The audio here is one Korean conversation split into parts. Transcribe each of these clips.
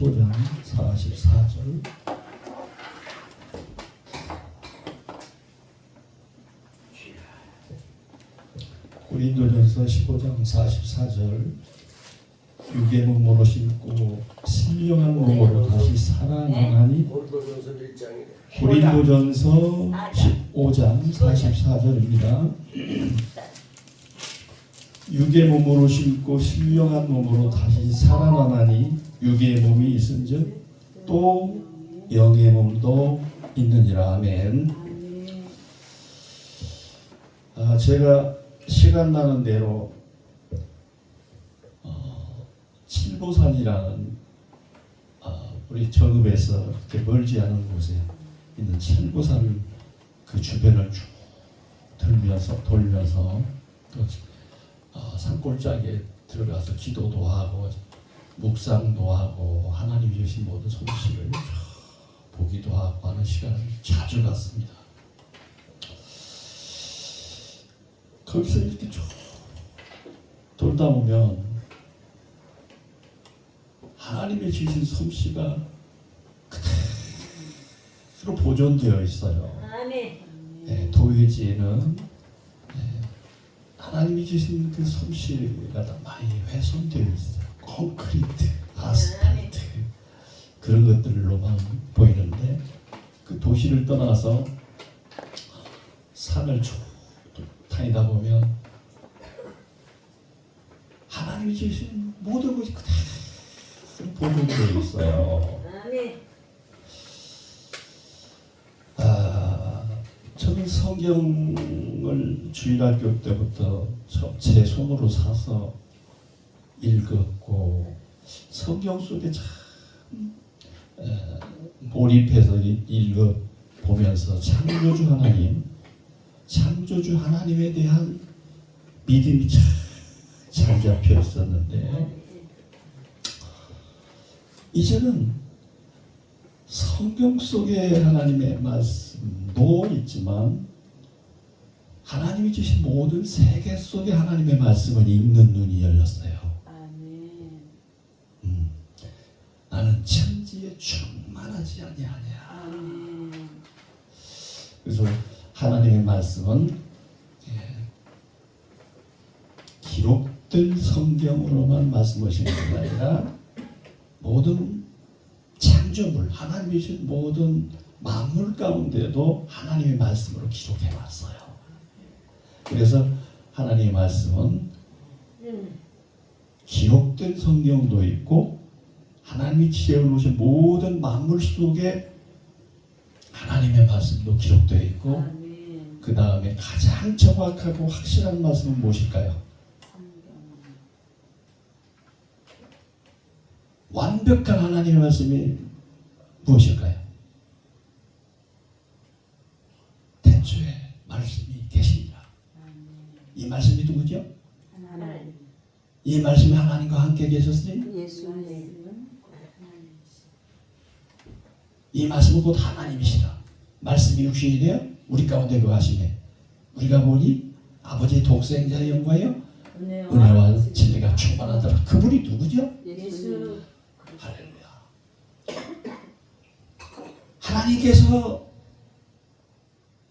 15장 44절. 고린도전서 15장 44절. 육의 몸으로 신고 신령한 몸으로 다시 살아나니. 고린도전서 15장 44절입니다. 육의 몸으로 신고 신령한 몸으로 다시 살아나니 육의 몸이 있은즉 또 영의 몸도 있느니라. 아멘. 제가 시간 나는 대로 칠보산이라는 우리 정읍에서 그렇게 멀지 않은 곳에 있는 칠보산 그 주변을 쭉 돌면서 또 산골짜기에 들어가서 기도도 하고 묵상도 하고 하나님이 주신 모든 솜씨를 보기도 하고 하는 시간을 자주 갖습니다. 거기서 이렇게 쭉 돌다 보면 하나님의 주신 솜씨가 그대로 보존되어 있어요. 네, 도회지에는 하나님이 주신 그 솜씨가 많이 훼손되어 있어요. 콘크리트, 아스팔트 그런 것들로만 보이는데 그 도시를 떠나서 산을 쭉 다니다 보면 하나님이 주신 모든 것이 그대로 보존되어 있어요. 저는 성경을 주일학교 때부터 제 손으로 사서 읽었고 성경 속에 참 몰입해서 읽어보면서 창조주 하나님에 대한 믿음이 잘 잡혀 있었는데 이제는 성경 속에 하나님의 말씀도 있지만 하나님이 주신 모든 세계 속에 하나님의 말씀을 읽는 눈이 열렸어요. 나는 천지에 충만하지 아니하냐. 그래서 하나님의 말씀은 기록된 성경으로만 말씀하시는 게 아니라 모든 창조물, 하나님이 주신 모든 만물 가운데도 하나님의 말씀으로 기록해 놨어요. 그래서 하나님의 말씀은 기록된 성경도 있고 하나님이 지어놓으신 모든 만물 속에 하나님의 말씀도 기록되어 있고 그 다음에 가장 정확하고 확실한 말씀은 무엇일까요? 완벽한 하나님의 말씀이 무엇일까요? 태초에 말씀이 계시니라. 이 말씀이 누구죠? 하나님. 이 말씀이 하나님과 함께 계셨으니 예수님. 이 말씀은 곧 하나님이시라. 말씀이 육신이 되어 우리 가운데 거하시네. 우리가 보니 아버지의 독생자의 영광이요 은혜와 진리가 충만하더라. 그분이 누구죠? 예수. 할렐루야. 하나님께서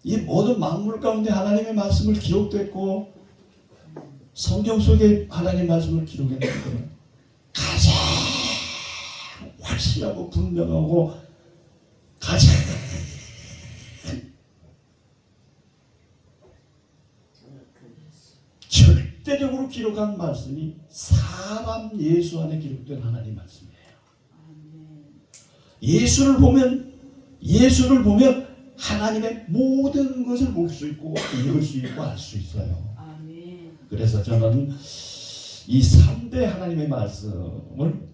이 모든 만물 가운데 하나님의 말씀을 기록됐고 성경 속에 하나님의 말씀을 기록했는데 가장 확실하고 분명하고 가장 절대적으로 기록한 말씀이 사람 예수 안에 기록된 하나님 말씀이에요. 예수를 보면 하나님의 모든 것을 볼 수 있고 읽을 수 있고 알 수 있어요. 그래서 저는 이 3대 하나님의 말씀을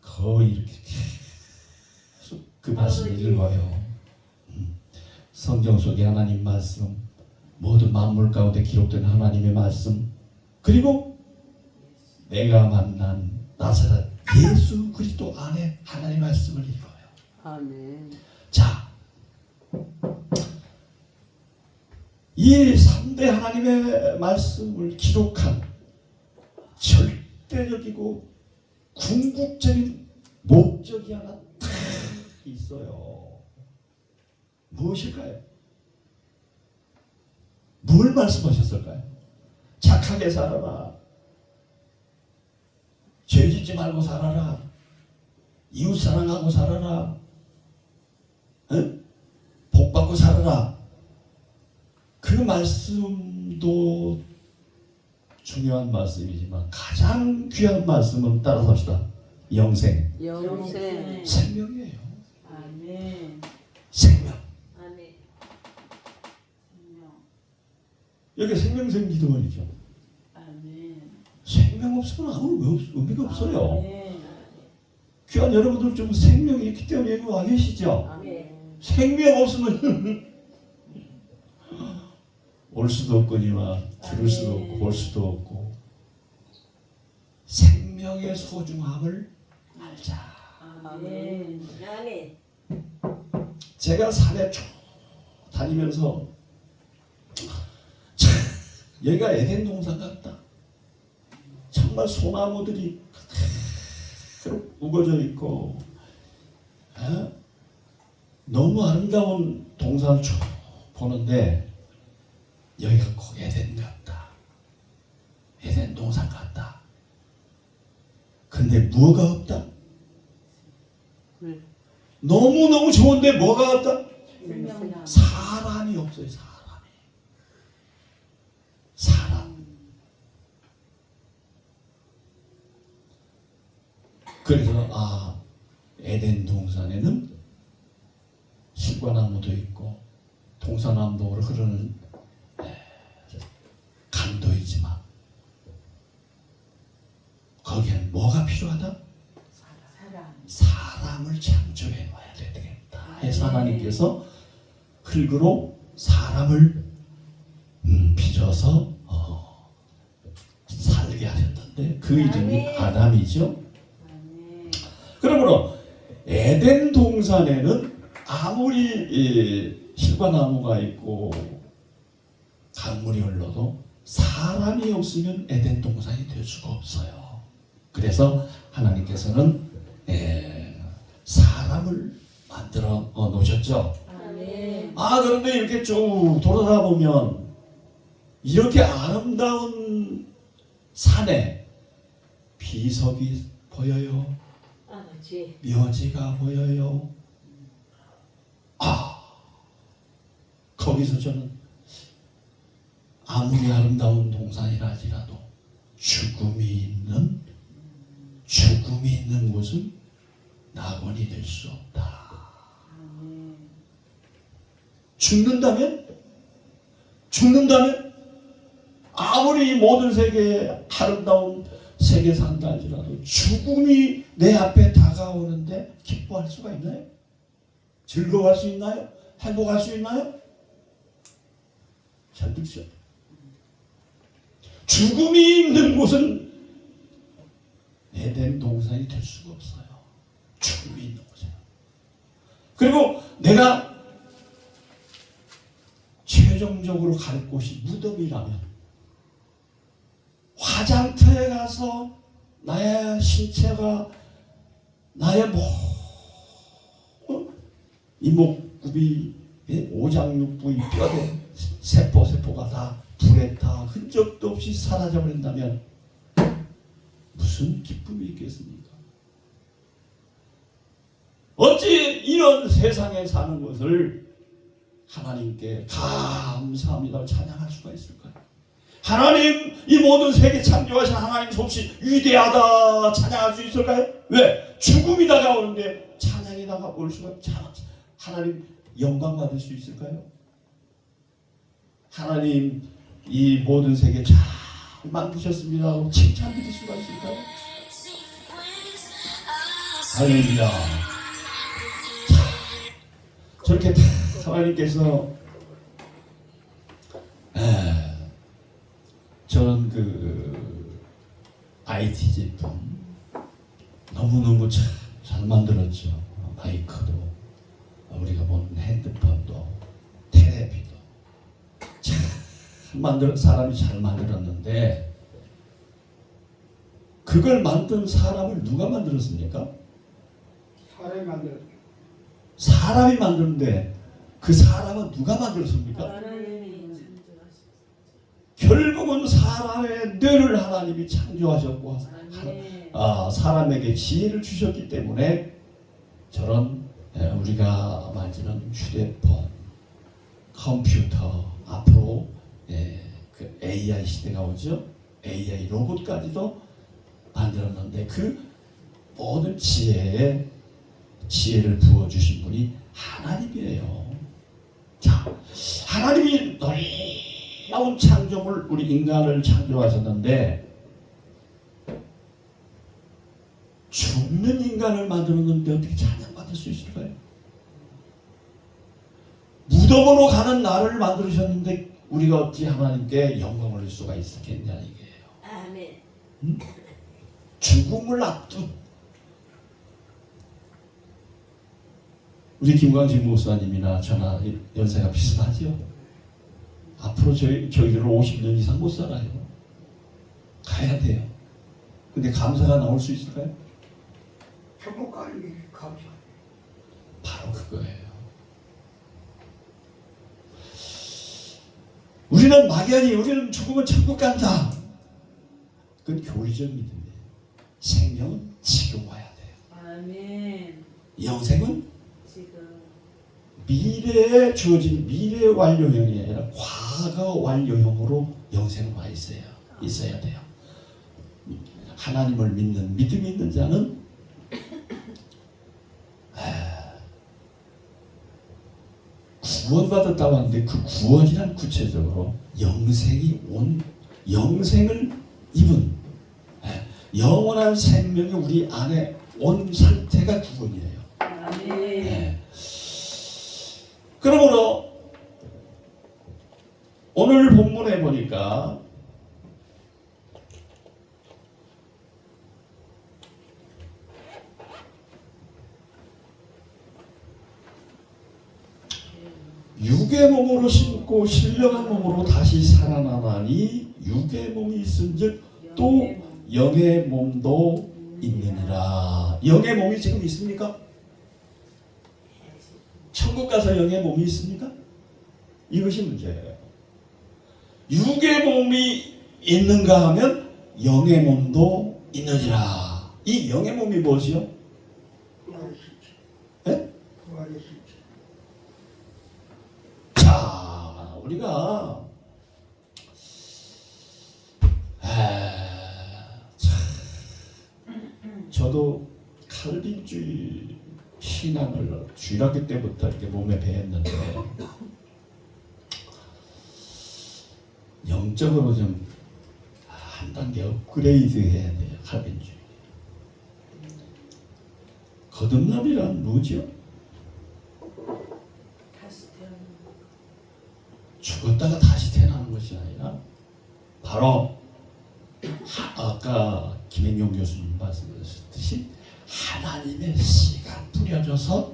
거의 이렇게 계속 그 말씀을 읽어요. 성경 속의 하나님 말씀, 모든 만물 가운데 기록된 하나님의 말씀, 그리고 내가 만난 나사렛 예수 그리스도 안에 하나님의 말씀을 읽어요. 아멘. 자, 이 3대 하나님의 말씀을 기록한 절대적이고 궁극적인 목적이 하나 딱 있어요. 무엇일까요? 뭘 말씀하셨을까요? 착하게 살아라. 죄짓지 말고 살아라. 이웃 사랑하고 살아라. 응? 복 받고 살아라. 그 말씀도 중요한 말씀이지만 가장 귀한 말씀은 따라서 합시다. 영생. 영생. 생명이에요. 아멘. 생명. 아멘. 여기 생명생 기도원이죠. 아멘. 생명 없으면 아무 의미가 없어요. 아멘. 귀한 여러분들 좀 생명이 있기 때문에 여기 와 계시죠? 아멘. 생명 없으면 올 수도 없거니와 들을 수도 없고 볼 수도 없고 생명의 소중함을 알자. 아멘. 아멘. 제가 산에 쭉 다니면서 참 여기가 에덴 동산 같다. 정말 소나무들이 우거져 있고 너무 아름다운 동산을 쭉 보는데 여기가 꼭 에덴 같다. 에덴 동산 같다. 근데 뭐가 없다? 너무너무 좋은데 뭐가 없다? 생명. 사람이 없어요. 사람. 그래서 에덴 동산에는 실과나무도 있고 동서남북으로 흐르는 강도 있지만 거기에는 뭐가 필요하다? 사람을 창조해 놔야 되겠다 해서 하나님께서 흙으로 사람을 빚어서 살게 하셨는데 그 이름이 아담이죠. 그러므로 에덴 동산에는 아무리 실과나무가 있고 강물이 흘러도 사람이 없으면 에덴 동산이 될 수가 없어요. 그래서 하나님께서는 사람을 만들어 놓으셨죠. 아멘. 그런데 이렇게 쭉 돌아다 보면 이렇게 아름다운 산에 비석이 보여요. 아버지. 묘지가 보여요. 거기서 저는 아무리 아름다운 동산이라 할지라도 죽음이 있는 곳은 낙원이 될 수 없다. 죽는다면 아무리 이 모든 세계에 아름다운 세계 산다 할지라도 죽음이 내 앞에 다가오는데 기뻐할 수가 있나요? 즐거워할 수 있나요? 행복할 수 있나요? 잘 들으시죠. 죽음이 있는 곳은 에덴 동산이 될 수가 없어요. 죽음이 있는 곳이에요. 그리고 내가 최종적으로 갈 곳이 무덤이라면 화장터에 가서 나의 신체가 나의 이목구비 오장육부 이 뼈대 세포가 다 불에 타 흔적도 없이 사라져버린다면 무슨 기쁨이 있겠습니까? 어찌 이런 세상에 사는 것을 하나님께 감사합니다 찬양할 수가 있을까요? 하나님 이 모든 세계 창조하신 하나님 솜씨 위대하다 찬양할 수 있을까요? 왜? 죽음이 다가오는데 찬양이 다가올 수가 하나님 영광 받을 수 있을까요? 하나님 이 모든 세계 잘 만드셨습니다 하고 칭찬 드릴 수가 있을까요? 할렐루야. 저렇게 다 하나님께서 저는 그 IT 제품 너무너무 잘 만들었죠. 마이크도 우리가 본 핸드폰도 텔레비도 사람이 잘 만들었는데 그걸 만든 사람을 누가 만들었습니까? 사람이 만들었죠. 사람이 만드는데 그 사람은 누가 만들었습니까? 하나님이 결국은 사람의 뇌를 하나님이 창조하셨고 아멘. 사람에게 지혜를 주셨기 때문에 저런 우리가 만지는 휴대폰, 컴퓨터, 앞으로 그 AI 시대가 오죠. AI 로봇까지도 만들었는데 그 모든 지혜를 부어주신 분이 하나님이에요. 자, 하나님이 놀라운 창조물 우리 인간을 창조하셨는데 죽는 인간을 만들었는데 어떻게 찬양받을 수 있을까요? 무덤으로 가는 나를 만들으셨는데 우리가 어찌 하나님께 영광을 줄 수가 있었겠냐 이게요. 아멘. 죽음을 앞둔 우리 김광진 목사님이나 저나 연세가 비슷하죠. 앞으로 저희들은 50년 이상 못 살아요. 가야 돼요. 근데 감사가 나올 수 있을까요? 천국 가는 게 감사. 바로 그거예요. 우리는 막연히 우리는 죽으면 천국 간다. 그건 교리적 믿음이에요. 생명은 지금 와야 돼요. 아멘. 영생은 지금 미래에 주어진 미래 완료형이 아니라 과거 완료형으로 영생은 와 있어야 돼요. 하나님을 믿는 믿음이 있는 자는 구원받았다고 하는데 그 구원이란 구체적으로 영생을 입은 영원한 생명이 우리 안에 온 상태가 구원이에요. 아멘. 그러므로 오늘 본문에 보니까 육의 몸으로 심고 신령한 몸으로 다시 살아나나니 육의 몸이 있은즉 또 영의 몸도 있느니라. 영의 몸이 지금 있습니까? 천국 가서 영의 몸이 있습니까? 이것이 문제예요. 육의 몸이 있는가 하면 영의 몸도 있느니라. 이 영의 몸이 무엇이요? 구원의 실체. 네? 구원의 실체. 자, 우리가 저도 칼빈주의 신앙을 중학교 때부터 이렇게 몸에 배웠는데 영적으로 좀 한 단계 업그레이드 해야 돼요. 칼빈주의. 거듭남이란 뭐죠? 다시 태어나. 죽었다가 다시 태어나는 것이 아니라 바로 아까 김행용 교수님 말씀하셨듯이 하나님의 씨가 뿌려져서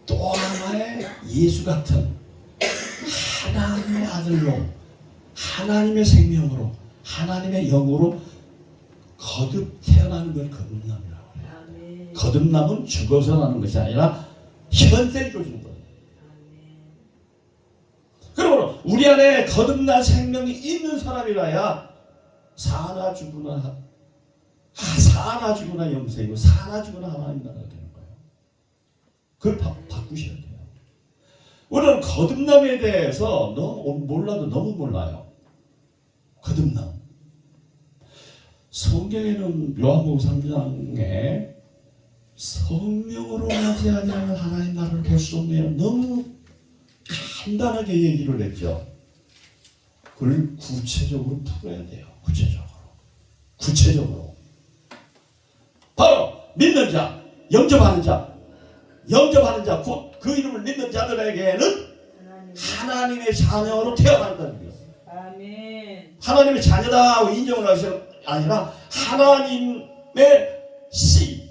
또 하나의 예수 같은 하나님의 아들로 하나님의 생명으로 하나님의 영으로 거듭 태어나는 걸 거듭남이라고 해요. 아멘. 거듭남은 죽어서 나는 것이 아니라 현재 이루어지는 거예요. 아멘. 그러므로 우리 안에 거듭난 생명이 있는 사람이라야 사나 죽으나 영생이고 사나 죽으나 하나님 나라가 되는 거예요. 그걸 바꾸셔야 돼요. 우리는 거듭남에 대해서 몰라도 너무 몰라요. 거듭남. 성경에는 요한복음 3장에 성령으로 맞이하지 않으면 하나님 나라를 볼 수 없네요. 너무 간단하게 얘기를 했죠. 그걸 구체적으로 풀어야 돼요. 구체적으로. 바로 믿는 자, 영접하는 자, 곧 그 이름을 믿는 자들에게는 하나님의 자녀로 태어난다는 거예요. 아멘. 하나님의 자녀다 인정을 하셔 아니라 하나님의 씨,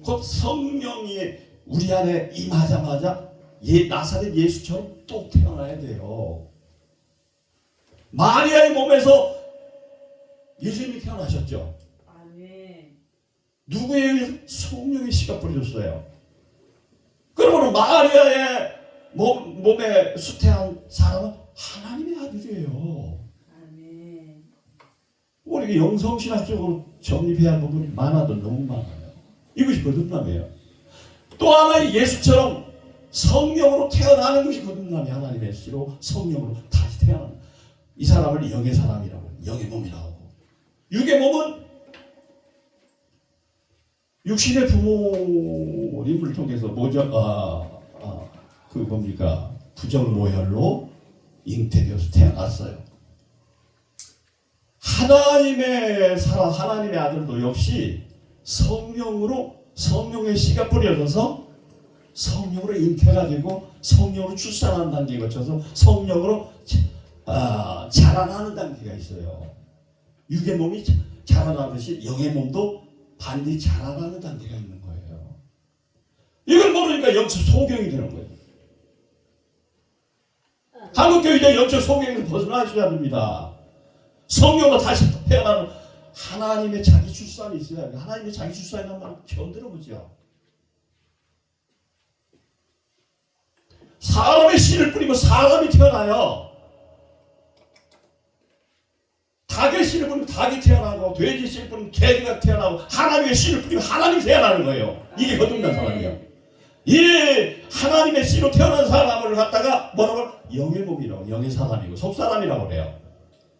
곧 성령이 우리 안에 임하자마자 나사렛 예수처럼 또 태어나야 돼요. 마리아의 몸에서 예수님이 태어나셨죠. 아멘. 누구에 의해서? 성령의 씨가 뿌려졌어요. 그러면 마리아의 몸에 수태한 사람은 하나님의 아들이에요. 아멘. 우리가 영성신학적으로 정립해야 할 부분이 많아도 너무 많아요. 이것이 거듭남이에요. 또 하나의 예수처럼 성령으로 태어나는 것이 거듭남이 하나님의 씨로 성령으로 다시 태어나는, 이 사람을 영의 사람이라고, 영의 몸이라고 하고, 육의 몸은 육신의 부모님을 통해서 부정노혈로 잉태되어서 태어났어요. 하나님의 사람, 하나님의 아들도 역시 성령의 씨가 뿌려져서 성령으로 잉태가 되고 성령으로 출산하는 단계에 거쳐서 성령으로 자라나는 단계가 있어요. 육의 몸이 자라나듯이 영의 몸도 반드시 자라나는 단계가 있는 거예요. 이걸 모르니까 영적 소경이 되는 거예요. 한국교회도 영적 소경에서 벗어나셔야 됩니다. 성령으로 다시 태어나는 하나님의 자기 출산이 있어야 돼요. 하나님의 자기 출산이라는 말 처음 들어보죠. 사람의 씨를 뿌리면 사람이 태어나요. 닭의 씨를 뿌리면 닭이 태어나고, 돼지 씨를 뿌리면 돼지가 태어나고, 하나님의 씨를 뿌리면 하나님이 태어나는 거예요. 이게 거듭난 사람이에요. 이 하나님의 씨로 태어난 사람을 갖다가 뭐라고? 영의 몸이라고, 영의 사람이고 속사람이라고 그래요.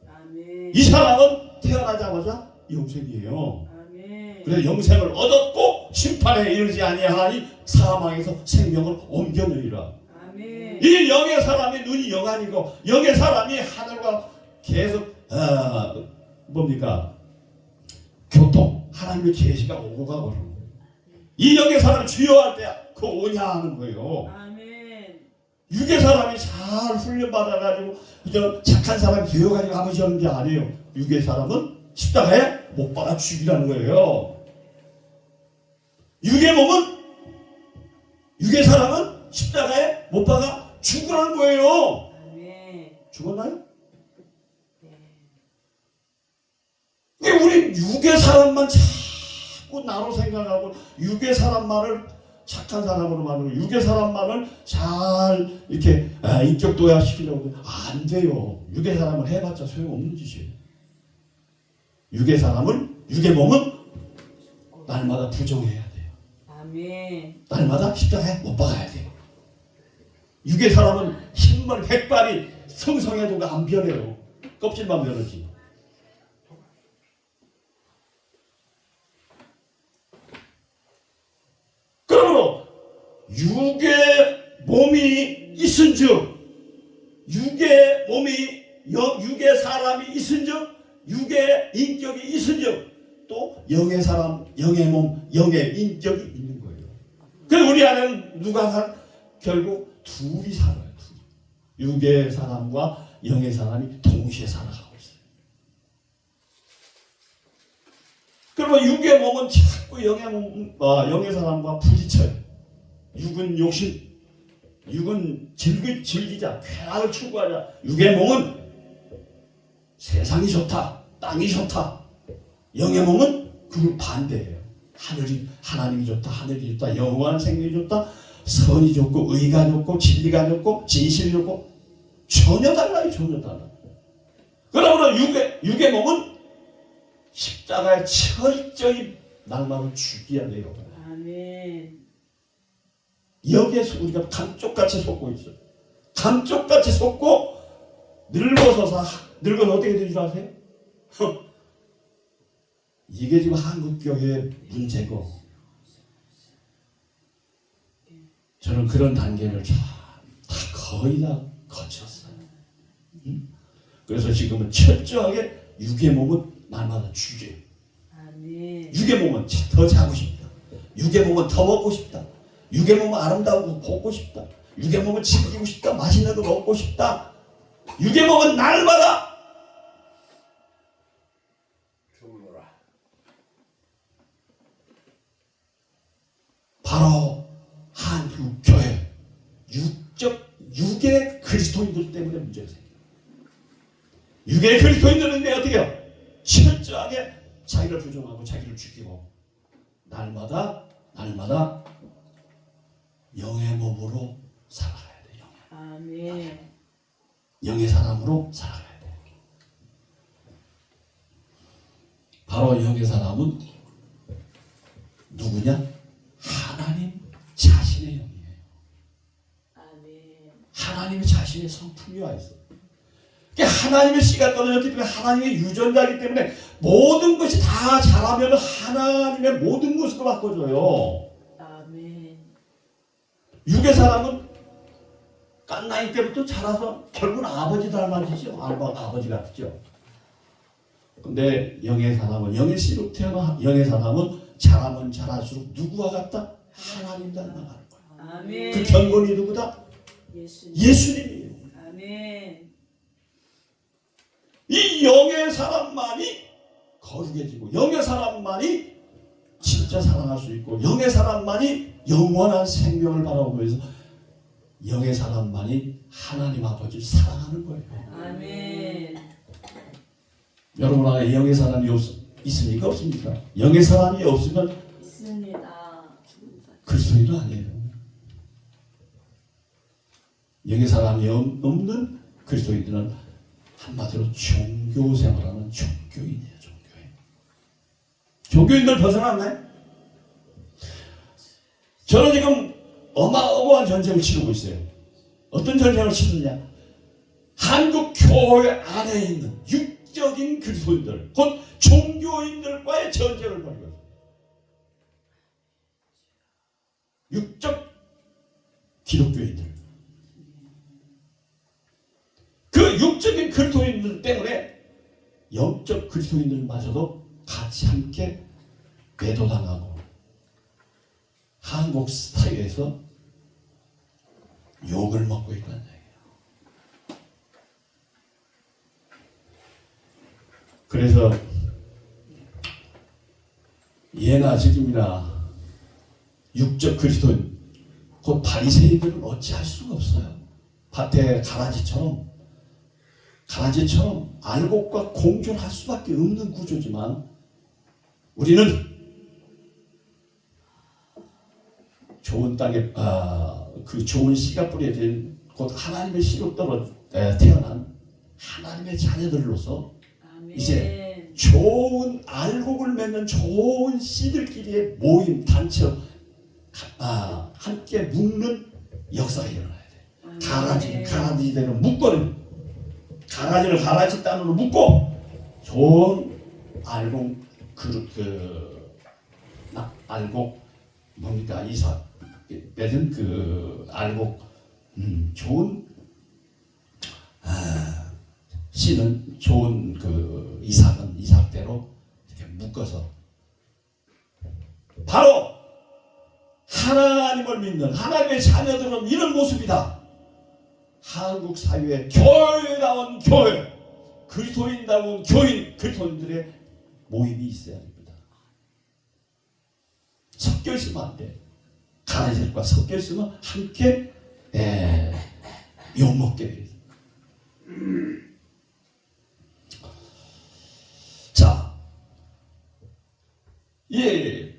아멘. 이 사람은 태어나자마자 영생이에요. 아멘. 그래서 영생을 얻었고 심판에 이르지 아니하나니 사망에서 생명을 옮겨내리라. 아멘. 이 영의 사람이 눈이 영안이고, 영의 사람이 하늘과 계속 교통, 하나님의 계시가 오고 가고 그러는 거예요. 이 영의 사람이 주여할 때 그 오냐 하는 거예요. 아멘. 육의 사람이 잘 훈련받아가지고 그저 착한 사람이 되어가지고 아버지 하는 게 아니에요. 육의 사람은 십자가에 못 박아 죽이라는 거예요. 육의 사람은 십자가에 못 박아 죽으라는 거예요. 아멘. 죽었나요? 네. 우리 육의 사람만 자꾸 나로 생각하고, 육의 사람만을 착한 사람으로 만들고, 육의 사람만을 잘 이렇게 인격 도약시키려고 안 돼요. 육의 사람을 해봤자 소용없는 짓이에요. 육의 몸은 날마다 부정해야 돼요. 아멘. 날마다 십자가에 못 박아야 돼요. 육의 사람은 흰머리 백발이 성성해도 안 변해요. 껍질만 변하지. 그러므로 육의 몸이 있은즉, 육의 사람이 있은즉, 육의 인격이 있은즉, 또 영의 사람, 영의 몸, 영의 인격이 있는 거예요. 그래서 우리 안에는 결국 둘이 살아요. 육의 사람과 영의 사람이 동시에 살아가고 있어요. 그러면 육의 몸은 자꾸 영의 사람과 부딪혀요. 육은 욕심, 육은 즐기자, 쾌락을 추구하자. 육의 몸은 세상이 좋다, 땅이 좋다. 영의 몸은 그 반대예요. 하나님이 좋다, 하늘이 좋다, 영원한 생명이 좋다, 선이 좋고, 의가 좋고, 진리가 좋고, 진실이 좋고, 전혀 달라요. 전혀 달라요. 그러므로 육의 몸은 십자가에 철저히 날마다 죽여야 돼요. 아멘. 여기에서 우리가 감쪽같이 속고 있어요. 감쪽같이 속고 늙어서 어떻게 되는 줄 아세요? 이게 지금 한국교회의 문제고, 저는 그런 단계를 거의 다 거쳤어요. 그래서 지금은 철저하게 육의 몸은 날마다 죽여요. 아멘. 육의 몸은 더 자고 싶다. 육의 몸은 더 먹고 싶다. 육의 몸은 아름다우고 걷고 싶다. 육의 몸은 즐기고 싶다. 맛있는 거 먹고 싶다. 육의 몸은 날마다 죽노라. 바로 한국교회 육의 그리스도인들 때문에 문제가 생겨요. 육의 그리스도인들은 어떻게 해요? 철저하게 자기를 부정하고 자기를 죽이고 날마다 날마다 영의 몸으로 살아가야 돼. 아멘. 영의 사람으로 살아가야 돼. 바로 영의 사람은 누구냐? 하나님 자신의 영이에요. 아멘. 하나님의 자신의 성품이 와 있어. 그러니까 하나님의 씨가 떨어졌기 때문에 하나님의 유전자이기 때문에 모든 것이 다 자라면 하나님의 모든 모습을 바꿔줘요. 아멘. 육의 사람은 깐 나이 때부터 자라서 결국은 아버지 닮아지죠. 아버지 같죠. 근데 영의 사람은, 영의 씨로 태어난 영의 사람은 자라면 자랄수록 누구와 같다? 하나님 닮아가는 거예요. 아멘. 그 견본이 누구다? 예수님. 예수님이에요. 아멘. 이 영의 사람만이 거룩해지고 영의 사람만이 진짜 사랑할 수 있고 영의 사람만이 영원한 생명을 바라보면서 영의 사람만이 하나님 아버지를 사랑하는 거예요. 아멘. 여러분 안에 영의 사람이 있습니까? 없습니까? 영의 사람이 없으면 있습니다. 그리스도인은 아니에요. 영의 사람이 없는 그리스도인들은 한마디로 종교 생활하는 종교인이에요. 종교인들 벗어났나요? 저는 지금 어마어마한 전쟁을 치르고 있어요. 어떤 전쟁을 치르냐? 한국 교회 안에 있는 육적인 그리스도인들, 곧 종교인들과의 전쟁을 벌이고 있어요. 육적 기독교인들. 그 육적인 그리스도인들 때문에 영적 그리스도인들마저도 같이 함께 매도당하고 한국 사회에서 욕을 먹고 있다는 얘기예요. 그래서 예나 지금이나 육적 그리스도인 곧 바리새인들은 어찌할 수가 없어요. 밭에 가라지처럼 알곡과 공존할 수밖에 없는 구조지만 우리는 좋은 땅에 그 좋은 씨가 뿌려진 곧 하나님의 씨로 태어난 하나님의 자녀들로서 아멘. 이제 좋은 알곡을 맺는 좋은 씨들끼리의 모임 단체 함께 묶는 역사가 일어나야 돼. 가라지대로 묶어는 가라지를 가라지 단으로 묶고 좋은 알곡 알곡 뭡니까 이삭 맺은 그 알곡 좋은 씨는 좋은 그 이삭은 이삭대로 이렇게 묶어서 바로 하나님을 믿는 하나님의 자녀들은 이런 모습이다. 한국 사회의 교회다운 교회, 그리스도인다운 교인, 그리스도인들의 모임이 있어야 합니다. 섞여 있으면 안 돼. 가라지들과 섞여 있으면 함께 욕먹게 돼요. 자,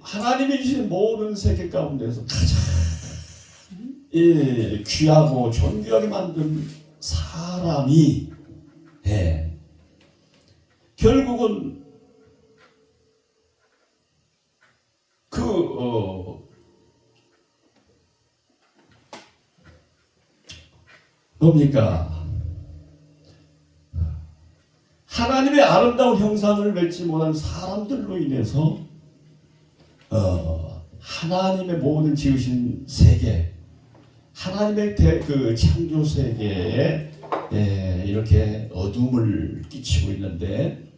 하나님이 주신 모든 세계 가운데서 가장 귀하고 존귀하게 만든 사람이 결국은 뭡니까? 하나님의 아름다운 형상을 맺지 못한 사람들로 인해서 하나님의 모든 지으신 세계, 하나님의 그 창조 세계에 이렇게 어둠을 끼치고 있는데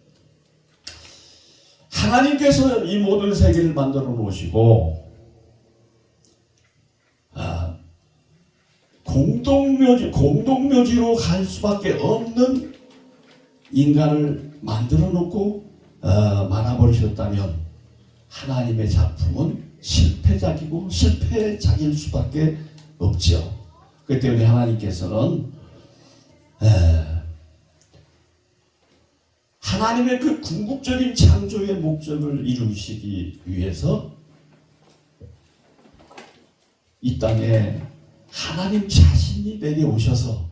하나님께서 이 모든 세계를 만들어 놓으시고 공동묘지로 갈 수밖에 없는 인간을 만들어 놓고 말아버리셨다면 하나님의 작품은 실패작일 수밖에 없죠. 그렇기 때문에 하나님께서는 하나님의 그 궁극적인 창조의 목적을 이루시기 위해서 이 땅에 하나님 자신이 내려오셔서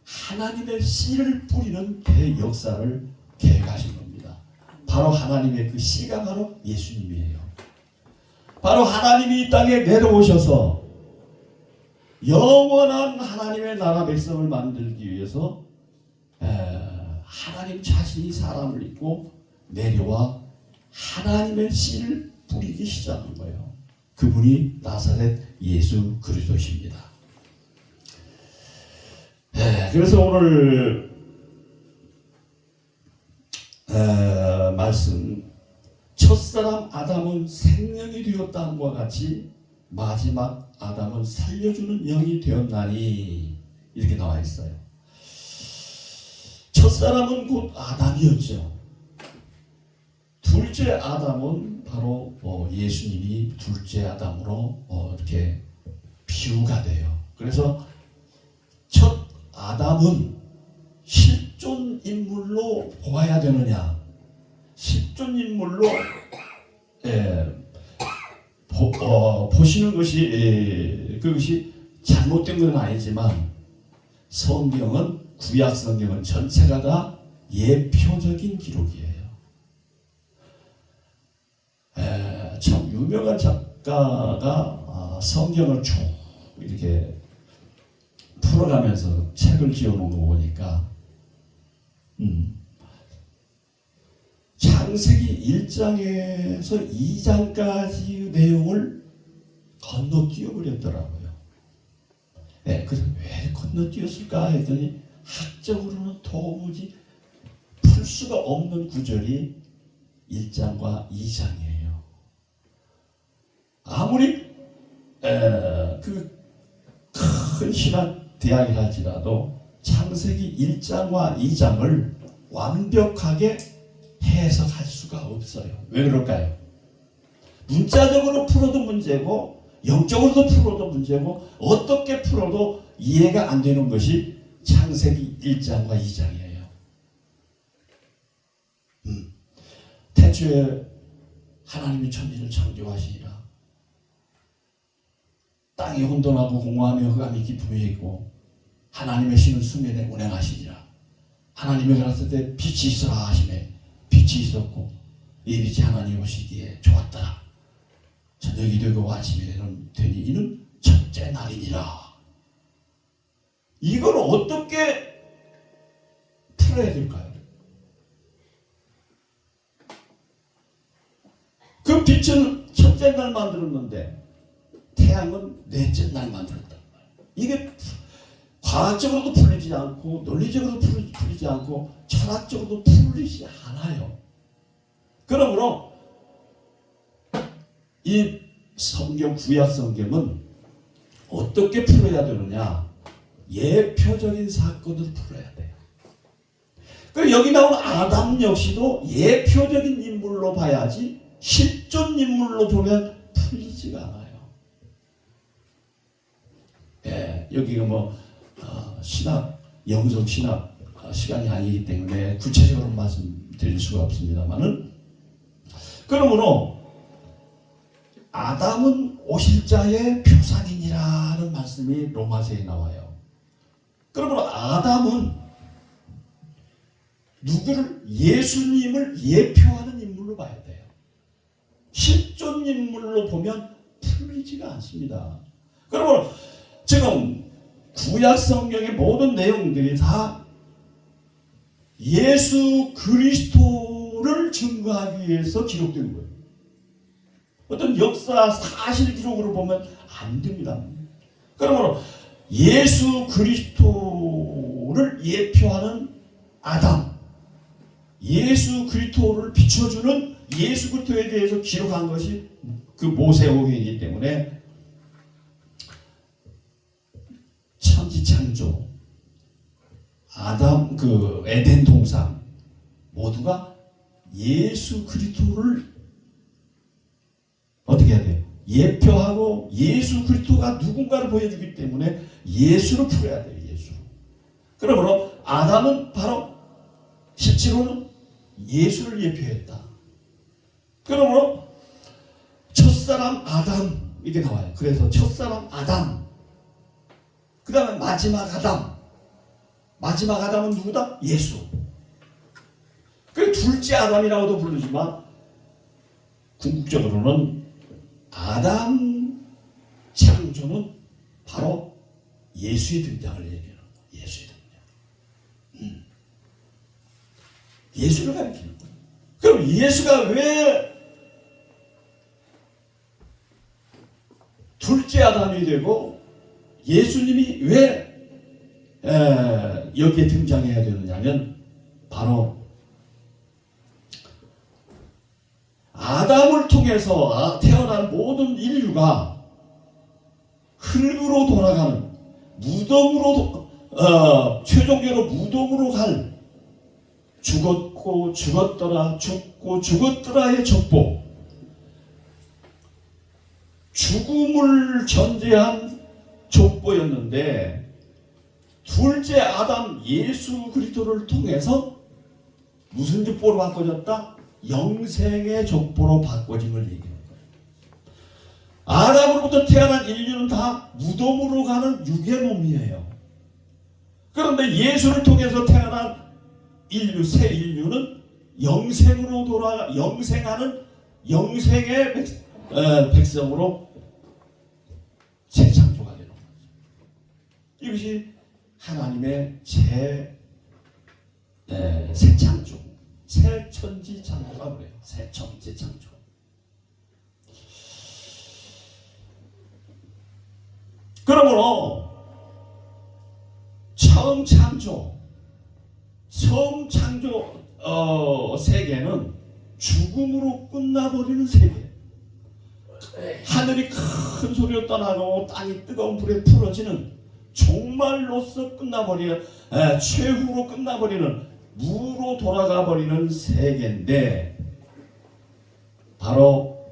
하나님의 씨를 뿌리는 대역사를 계획하신 겁니다. 바로 하나님의 그 씨가 바로 예수님이에요. 바로 하나님이 이 땅에 내려오셔서 영원한 하나님의 나라 백성을 만들기 위해서 하나님 자신이 사람을 입고 내려와 하나님의 씨를 뿌리기 시작한 거예요. 그분이 나사렛 예수 그리스도십니다. 그래서 오늘 말씀, 첫사람 아담은 생명이 되었다함과 같이 마지막 아담은 살려주는 영이 되었나니, 이렇게 나와 있어요. 첫사람은 곧 아담이었죠. 둘째 아담은 바로 예수님이 둘째 아담으로 이렇게 비유가 돼요. 그래서 첫 아담은 실존 인물로 보아야 되느냐, 실존 인물로 보시는 것이 그것이 잘못된 건 아니지만, 성경은, 구약 성경은 전체가 다 예표적인 기록이에요. 참 유명한 작가가 성경을 쭉 이렇게 풀어가면서 책을 지어놓은 거 보니까 창세기 1장에서 2장까지의 내용을 건너뛰어 버렸더라고요. 그래서 왜 건너뛰었을까 했더니 학적으로는 도무지 풀 수가 없는 구절이 1장과 2장이에요. 아무리 그 큰 신학 대학을 할지라도 창세기 1장과 2장을 완벽하게 해석할 수가 없어요. 왜 그럴까요? 문자적으로 풀어도 문제고 영적으로도 풀어도 문제고 어떻게 풀어도 이해가 안 되는 것이 창세기 1장과 2장이에요. 태초에 하나님이 천지를 창조하시니라. 땅이 혼돈하고 공허하며 흑암이 깊음에 있고 하나님의 신은 수면에 운행하시니라. 하나님이 가라사대 때 빛이 있어라 하시매 빛이 있었고 이 빛이 하나님 보시기에 좋았다. 저녁이 되고 아침이 되니 이는 첫째 날이니라. 이걸 어떻게 풀어야 될까요? 그 빛은 첫째 날 만들었는데 태양은 넷째 날 만들었단 말이에요. 이게 과학적으로도 풀리지 않고 논리적으로도 풀리지 않고 철학적으로도 풀리지 않아요. 그러므로 이 성경, 구약 성경은 어떻게 풀어야 되느냐? 예표적인 사건을 풀어야 돼요. 그리고 여기 나오는 아담 역시도 예표적인 인물로 봐야지 실존 인물로 보면 풀리지가 않아요. 여기가 신학, 영성 신학 시간이 아니기 때문에 구체적으로 말씀드릴 수가 없습니다만은, 그러므로 아담은 오실 자의 표상이니라는 말씀이 로마서에 나와요. 그러므로 아담은 누구를? 예수님을 예표하는 인물로 봐야 돼요. 실존 인물로 보면 풀리지가 않습니다. 그러므로 지금 구약 성경의 모든 내용들이 다 예수 그리스도를 증거하기 위해서 기록된 거예요. 어떤 역사 사실 기록으로 보면 안 됩니다. 그러므로 예수 그리스도를 예표하는 아담, 예수 그리스도를 비춰주는 예수 그리스도에 대해서 기록한 것이 그 모세오경이기 때문에 천지창조, 아담, 그 에덴 동산 모두가 예수 그리스도를 어떻게 해야 돼요? 예표하고 예수 그리스도가 누군가를 보여주기 때문에 예수로 풀어야 돼요. 예수로. 그러므로 아담은 바로 실제로는 예수를 예표했다. 그러므로 첫사람 아담 이게 나와요. 그래서 첫사람 아담, 그 다음에 마지막 아담. 마지막 아담은 누구다? 예수. 그 둘째 아담이라고도 부르지만 궁극적으로는 아담 창조는 바로 예수의 등장을 얘기하는 거예요. 예수의 등장. 예수를 가리키는 거예요. 그럼 예수가 왜 둘째 아담이 되고 예수님이 왜 여기에 등장해야 되느냐면 바로 아담을 통해서 태어난 모든 인류가 흙으로 돌아가는 무덤으로 최종적으로 무덤으로 갈 죽었고 죽었더라 죽고 죽었더라의 족보, 죽음을 전제한 족보였는데 둘째 아담 예수 그리스도를 통해서 무슨 족보로 바꿔졌다? 영생의 족보로 바꿔짐을 얘기하는 거예요. 아담으로부터 태어난 인류는 다 무덤으로 가는 육의 몸이에요. 그런데 예수를 통해서 태어난 인류, 새 인류는 영생으로 영생하는 영생의 백성으로 재창조가 되는 거죠. 이것이 하나님의 새 창조, 새 천지 창조라고 그래요. 새 천지 창조. 그러므로 처음 창조 세계는 죽음으로 끝나버리는 세계. 하늘이 큰 소리로 떠나고 땅이 뜨거운 불에 풀어지는 종말로서 끝나버리는 최후로 끝나버리는 무로 돌아가 버리는 세계인데 바로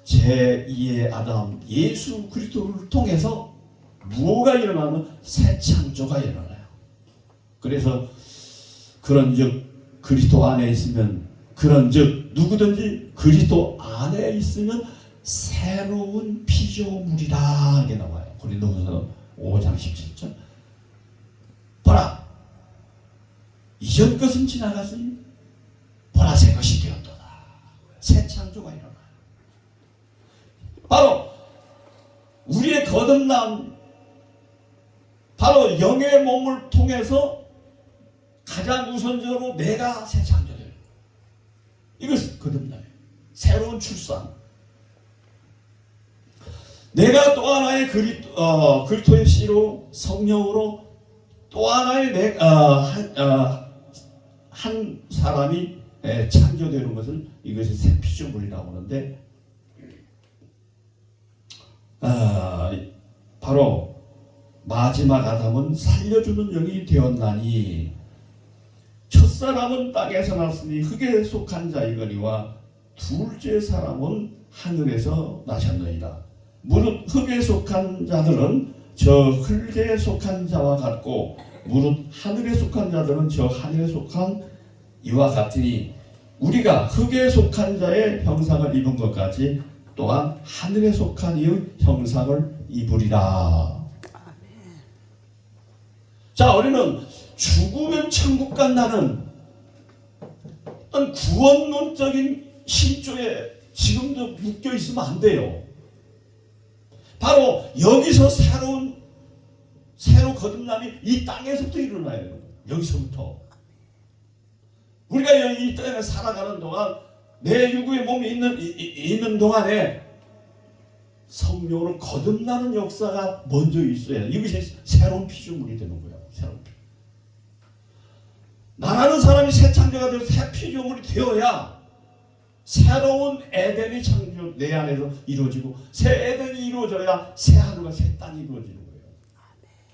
제2의 아담 예수 그리스도를 통해서 무엇가 일어나는 새 창조가 일어나요. 그래서 그런즉 그리스도 안에 있으면 그런즉 누구든지 그리스도 안에 있으면 새로운 피조물이라 이게 나와요. 고린도후서 5장 17절. 보라 이전 것은 지나갔으니 보라 새 것이 되었도다. 새 창조가 일어나요. 바로 우리의 거듭남, 바로 영의 몸을 통해서 가장 우선적으로 내가 새 창조돼요. 이것은 거듭남이에요. 새로운 출산. 내가 또 하나의 그리스도의 씨로 성령으로 또 하나의 한 사람이 창조되는 것을 이것이 새 피조물이라고 하는데 바로 마지막 아담은 살려주는 영이 되었나니 첫사람은 땅에서 났으니 흙에 속한 자이거니와 둘째 사람은 하늘에서 나셨느니라. 무릇 흙에 속한 자들은 저 흙에 속한 자와 같고 무릇 하늘에 속한 자들은 저 하늘에 속한 이와 같으니 우리가 흙에 속한 자의 형상을 입은 것 같이 또한 하늘에 속한 이의 형상을 입으리라. 자, 우리는 죽으면 천국 간다는 어떤 구원론적인 신조에 지금도 묶여 있으면 안 돼요. 바로 여기서 새로 거듭남이 이 땅에서부터 일어나요. 여기서부터. 우리가 이 땅에 살아가는 동안 내 육의 몸이 있는 동안에 성령으로 거듭나는 역사가 먼저 있어야 돼. 이것이 새로운 피조물이 되는 거예요. 새로운 피조물. 나라는 사람이 새 창조가 되고 새 피조물이 되어야 새로운 에덴이 창조 내 안에서 이루어지고 새 에덴이 이루어져야 새 하늘과 새 땅이 이루어지는 거예요.